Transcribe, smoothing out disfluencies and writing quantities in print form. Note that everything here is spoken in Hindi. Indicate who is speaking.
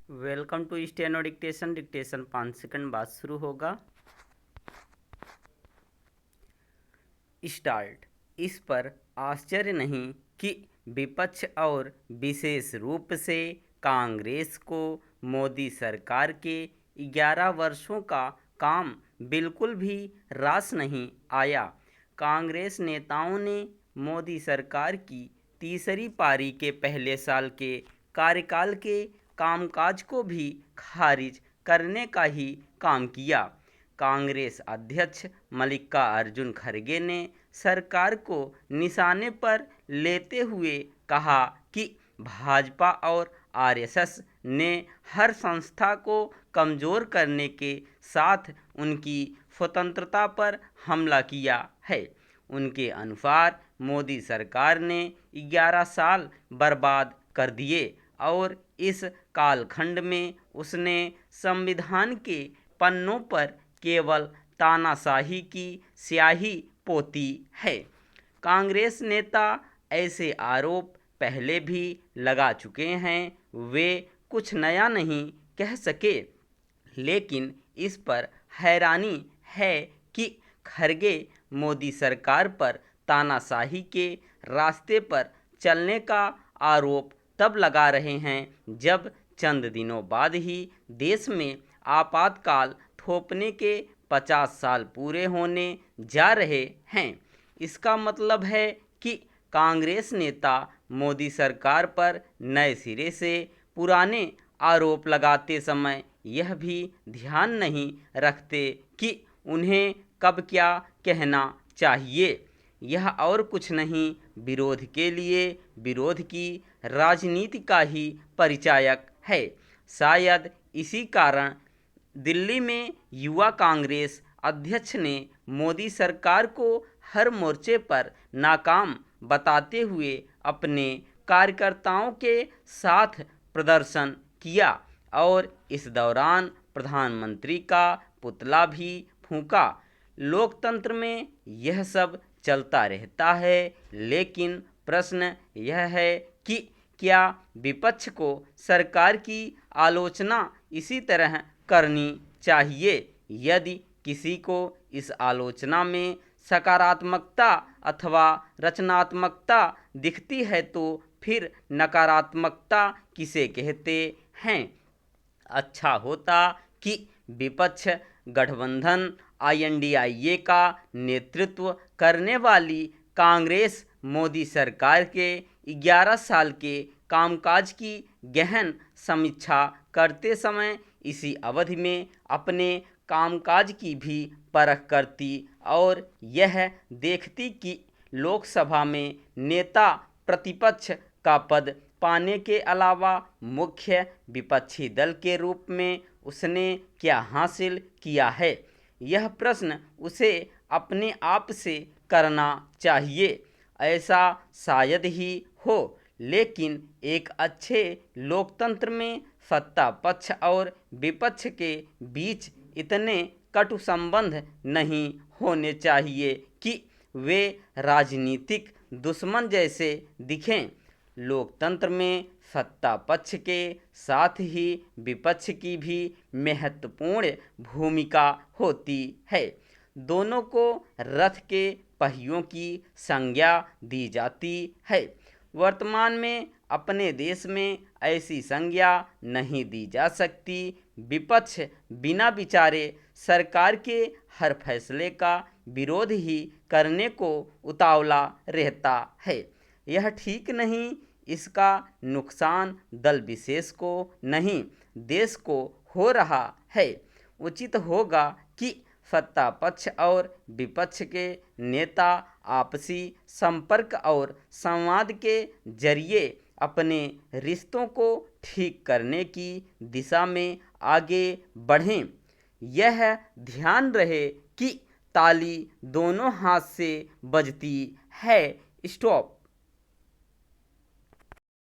Speaker 1: Welcome to steno dictation. Dictation 5 second बाद शुरू होगा। स्टार्ट। इस पर आश्चर्य नहीं कि विपक्ष और विशेष रूप से कांग्रेस को मोदी सरकार के 11 वर्षों का काम बिल्कुल भी रास नहीं आया। कांग्रेस नेताओं ने मोदी सरकार की तीसरी पारी के पहले साल के कार्यकाल के कामकाज को भी खारिज करने का ही काम किया। कांग्रेस अध्यक्ष मल्लिकार्जुन खड़गे ने सरकार को निशाने पर लेते हुए कहा कि भाजपा और आरएसएस ने हर संस्था को कमज़ोर करने के साथ उनकी स्वतंत्रता पर हमला किया है। उनके अनुसार मोदी सरकार ने 11 साल बर्बाद कर दिए और इस कालखंड में उसने संविधान के पन्नों पर केवल तानाशाही की स्याही पोती है। कांग्रेस नेता ऐसे आरोप पहले भी लगा चुके हैं, वे कुछ नया नहीं कह सके, लेकिन इस पर हैरानी है कि खड़गे मोदी सरकार पर तानाशाही के रास्ते पर चलने का आरोप तब लगा रहे हैं जब चंद दिनों बाद ही देश में आपातकाल थोपने के 50 साल पूरे होने जा रहे हैं। इसका मतलब है कि कांग्रेस नेता मोदी सरकार पर नए सिरे से पुराने आरोप लगाते समय यह भी ध्यान नहीं रखते कि उन्हें कब क्या कहना चाहिए। यह और कुछ नहीं, विरोध के लिए विरोध की राजनीति का ही परिचायक है। शायद इसी कारण दिल्ली में युवा कांग्रेस अध्यक्ष ने मोदी सरकार को हर मोर्चे पर नाकाम बताते हुए अपने कार्यकर्ताओं के साथ प्रदर्शन किया और इस दौरान प्रधानमंत्री का पुतला भी फूंका। लोकतंत्र में यह सब चलता रहता है, लेकिन प्रश्न यह है कि क्या विपक्ष को सरकार की आलोचना इसी तरह करनी चाहिए? यदि किसी को इस आलोचना में सकारात्मकता अथवा रचनात्मकता दिखती है तो फिर नकारात्मकता किसे कहते हैं? अच्छा होता कि विपक्ष गठबंधन INDIA का नेतृत्व करने वाली कांग्रेस मोदी सरकार के 11 साल के कामकाज की गहन समीक्षा करते समय इसी अवधि में अपने कामकाज की भी परख करती और यह देखती कि लोकसभा में नेता प्रतिपक्ष का पद पाने के अलावा मुख्य विपक्षी दल के रूप में उसने क्या हासिल किया है। यह प्रश्न उसे अपने आप से करना चाहिए। ऐसा शायद ही हो, लेकिन एक अच्छे लोकतंत्र में सत्ता पक्ष और विपक्ष के बीच इतने कटु संबंध नहीं होने चाहिए कि वे राजनीतिक दुश्मन जैसे दिखें। लोकतंत्र में सत्ता पक्ष के साथ ही विपक्ष की भी महत्वपूर्ण भूमिका होती है। दोनों को रथ के पहियों की संज्ञा दी जाती है। वर्तमान में अपने देश में ऐसी संज्ञा नहीं दी जा सकती। विपक्ष बिना विचारे सरकार के हर फैसले का विरोध ही करने को उतावला रहता है। यह ठीक नहीं। इसका नुकसान दल विशेष को नहीं, देश को हो रहा है। उचित होगा कि सत्ता पक्ष और विपक्ष के नेता आपसी संपर्क और संवाद के जरिए अपने रिश्तों को ठीक करने की दिशा में आगे बढ़ें। यह ध्यान रहे कि ताली दोनों हाथ से बजती है। स्टॉप।